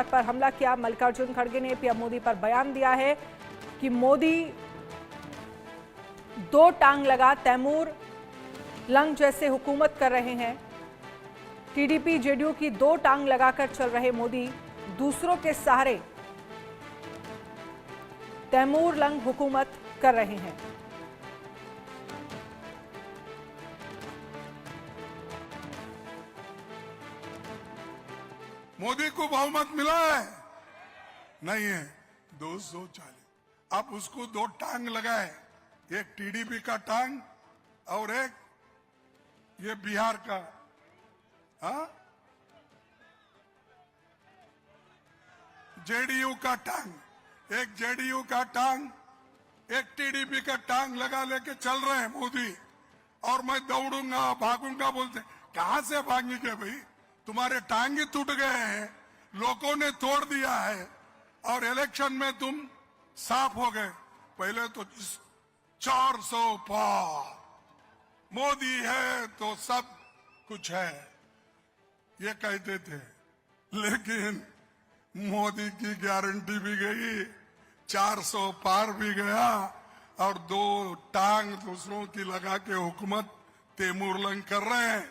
पर हमला किया। मल्लिकार्जुन खड़गे ने पीएम मोदी पर बयान दिया है कि मोदी दो टांग लगा तैमूर लंग जैसे हुकूमत कर रहे हैं। टीडीपी जेडीयू की दो टांग लगाकर चल रहे मोदी दूसरों के सहारे तैमूर लंग हुकूमत कर रहे हैं। मोदी को बहुमत मिला है? नहीं है, 240। अब उसको दो टांग लगाए, एक टीडीपी का टांग और एक ये बिहार का। जेडीयू का टांग, एक जेडीयू का टांग, एक टीडीपी का टांग लगा लेके चल रहे हैं मोदी। और मैं दौड़ूंगा भागूंगा बोलते, कहां से भागेंगे भाई? तुम्हारे टांग ही टूट गए हैं, लोगों ने तोड़ दिया है और इलेक्शन में तुम साफ हो गए। पहले तो 400 पार, मोदी है तो सब कुछ है, ये कहते थे। लेकिन मोदी की गारंटी भी गई, 400 पार भी गया और दो टांग दूसरों की लगा के हुकूमत तैमूर लंग कर रहे हैं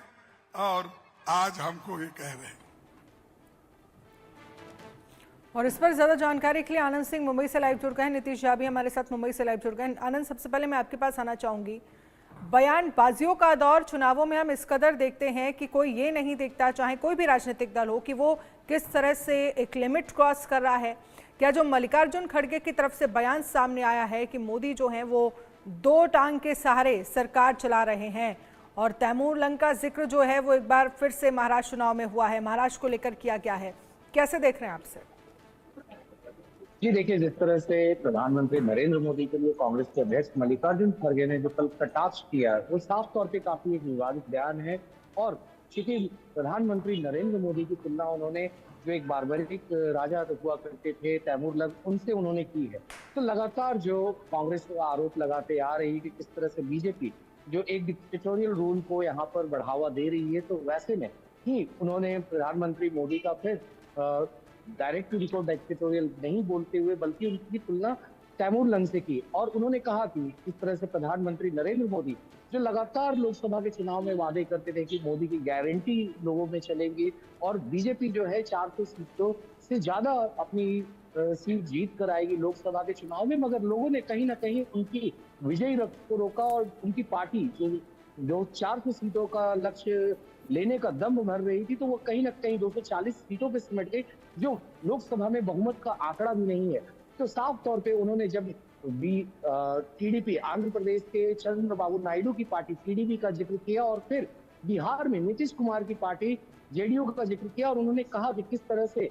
और आज हमको ये कह रहे हैं। और इस पर ज्यादा जानकारी के लिए आनंद सिंह मुंबई से लाइव जुड़ गए हैं। नीतीश झा भी हमारे साथ मुंबई से लाइव जुड़ गए हैं। आनंद, सबसे पहले मैं आपके पास आना चाहूंगी, बयानबाजियों का दौर चुनावों में हम इस कदर देखते हैं कि कोई ये नहीं देखता, चाहे कोई भी राजनीतिक दल हो, कि वो किस तरह से एक लिमिट क्रॉस कर रहा है। क्या जो मल्लिकार्जुन खड़गे की तरफ से बयान सामने आया है कि मोदी जो है वो दो टांग के सहारे सरकार चला रहे हैं, और तैमूर लंग का जिक्र जो है वो एक बार फिर से महाराष्ट्र चुनाव में हुआ है, महाराष्ट्र को लेकर किया गया है, कैसे देख रहे हैं आपसे? जी देखिए, जिस तरह से प्रधानमंत्री नरेंद्र मोदी के लिए कांग्रेस के अध्यक्ष मल्लिकार्जुन खड़गे ने जो कल कटाक्ष किया है, वो साफ तौर पे काफी एक विवादित बयान है। और चूंकि प्रधानमंत्री नरेंद्र मोदी की तुलना उन्होंने जो एक बारबरिक राजा हुआ करते थे तैमूर लंग, उनसे उन्होंने की है। तो लगातार जो कांग्रेस को आरोप लगाते आ रही है कि किस तरह से बीजेपी जो एक डिक्टेटोरियल रूल को यहाँ पर बढ़ावा दे रही है, तो वैसे में ही उन्होंने प्रधानमंत्री मोदी का फिर डायरेक्ट टू रिपोर्ट डिक्टेटोरियल नहीं बोलते हुए बल्कि उनकी तुलना तैमूर लंग से की। और उन्होंने कहा कि इस तरह से प्रधानमंत्री नरेंद्र मोदी जो लगातार लोकसभा के चुनाव में वादे करते थे कि मोदी की गारंटी लोगों में चलेगी और बीजेपी जो है 400 सीटों से ज्यादा अपनी सीट जीत कर आएगी लोकसभा के चुनाव में, मगर लोगों ने कहीं ना कहीं उनकी विजयी रथ को रोका और उनकी पार्टी जो 400 सीटों का लक्ष्य लेने का दम भर रही थी, तो वो कहीं ना कहीं 240 सीटों पे सिमट गई, जो लोकसभा में बहुमत का आंकड़ा भी नहीं है। तो साफ तौर पे उन्होंने जब टीडीपी आंध्र प्रदेश के चंद्रबाबू नायडू की पार्टी टीडीपी का जिक्र किया और फिर बिहार में नीतीश कुमार की पार्टी जेडीयू का जिक्र किया, और उन्होंने कहा कि किस तरह से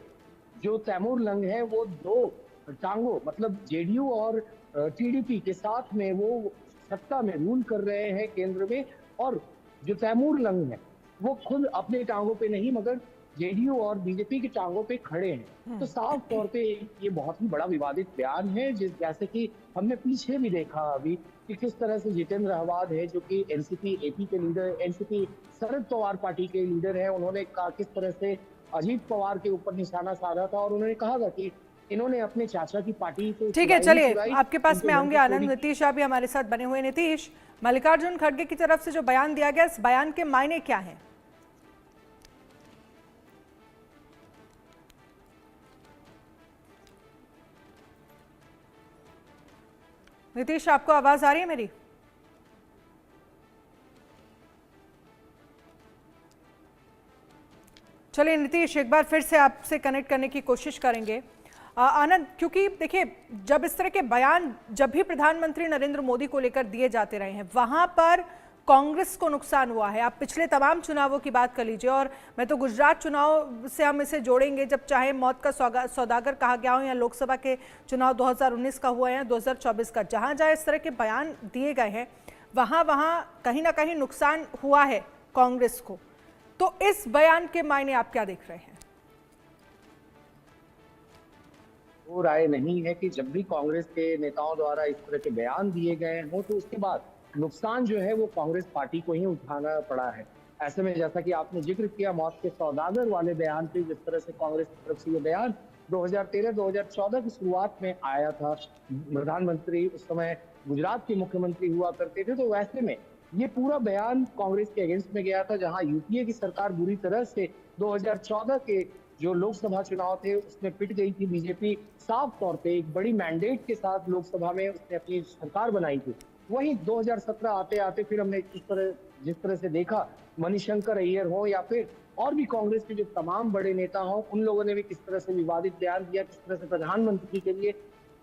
जो तैमूर लंग है वो दो टांगों मतलब जेडीयू और टीडीपी के साथ में वो सत्ता में रूल कर रहे हैं केंद्र में, और जो तैमूर लंग है वो खुद अपने टांगों पे नहीं मगर जेडीयू और बीजेपी की टांगों पे खड़े हैं। तो साफ तौर पे ये बहुत ही बड़ा विवादित बयान है, जैसे कि हमने पीछे भी देखा अभी कि किस तरह से जितेंद्र रहवाद है जो कि एनसीपी एपी के leader, NCP Sharad Pawar party के लीडर है, उन्होंने कहा किस तरह से अजीत पवार के ऊपर निशाना साधा था और उन्होंने कहा था कि इन्होंने अपने चाचा की पार्टी को। ठीक है, चलिए आपके पास मैं आऊंगी आनंद। नीतीश भी हमारे साथ बने हुए। नीतीश, मल्लिकार्जुन खड़गे की तरफ से जो बयान दिया गया, इस बयान के मायने क्या हैं? नीतीश, आपको आवाज आ रही है मेरी? चलिए नीतीश, एक बार फिर से आपसे कनेक्ट करने की कोशिश करेंगे। आनंद, क्योंकि देखिए जब इस तरह के बयान जब भी प्रधानमंत्री नरेंद्र मोदी को लेकर दिए जाते रहे हैं, वहां पर कांग्रेस को नुकसान हुआ है। आप पिछले तमाम चुनावों की बात कर लीजिए, और मैं तो गुजरात चुनाव से हम इसे जोड़ेंगे, जब चाहे मौत का सौदागर कहा गया हो, या लोकसभा के चुनाव 2019 का हुआ है या 2024 का, जहां जहां इस तरह के बयान दिए गए हैं वहां वहां कहीं ना कहीं नुकसान हुआ है कांग्रेस को। तो इस बयान के मायने आप क्या देख रहे हैं? वो राय नहीं है कि जब भी कांग्रेस के नेताओं द्वारा इस तरह के बयान दिए गए हों तो उसके बाद नुकसान जो है वो कांग्रेस पार्टी को ही उठाना पड़ा है। ऐसे में जैसा कि आपने जिक्र किया मौत के सौदागर वाले बयान पे, जिस तरह से कांग्रेस की तरफ से ये बयान 2013-2014 की शुरुआत में आया था, प्रधानमंत्री उस समय गुजरात के मुख्यमंत्री हुआ करते थे, तो वैसे में ये पूरा बयान कांग्रेस के अगेंस्ट में गया था, जहां यूपीए की सरकार बुरी तरह से 2014 के जो लोकसभा चुनाव थे उसमें पिट गई थी। बीजेपी साफ तौर पे एक बड़ी मैंडेट के साथ लोकसभा में उसने अपनी सरकार बनाई थी। वहीं 2017 आते आते फिर हमने जिस तरह से देखा, मणिशंकर अय्यर हो या फिर और भी कांग्रेस के जो तमाम बड़े नेता हों, उन लोगों ने भी किस तरह से विवादित बयान दिया, किस तरह से प्रधानमंत्री के लिए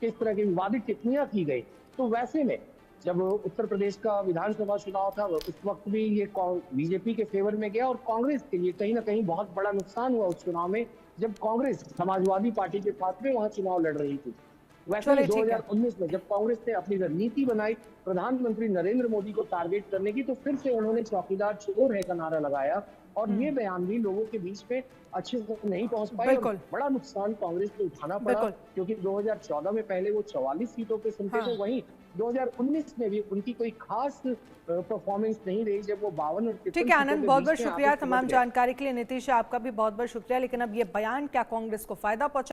किस तरह की विवादित टिप्पणियां की गई। तो वैसे में जब उत्तर प्रदेश का विधानसभा चुनाव था उस वक्त भी ये बीजेपी के फेवर में गया और कांग्रेस के लिए कहीं ना कहीं बहुत बड़ा नुकसान हुआ उस चुनाव में, जब कांग्रेस समाजवादी पार्टी के साथ में वहां चुनाव लड़ रही थी। वैसे ही 2019 में जब कांग्रेस ने अपनी रणनीति बनाई प्रधानमंत्री नरेंद्र मोदी को टारगेट करने की, तो फिर से उन्होंने चौकीदार चोर है का नारा लगाया और ये बयान भी लोगों के बीच में अच्छे से नहीं पहुंच पाए और बड़ा नुकसान कांग्रेस को उठाना पड़ा, क्योंकि 2014 में पहले वो 44 सीटों पे सुनते थे, वहीं 2019 में भी उनकी कोई खास परफॉर्मेंस नहीं रही जब वो 52 और 53 ठीक है आनंद, बहुत बहुत शुक्रिया तमाम जानकारी के लिए। नीतीश आपका भी बहुत बहुत शुक्रिया। लेकिन अब ये बयान क्या कांग्रेस को फायदा पहुंचा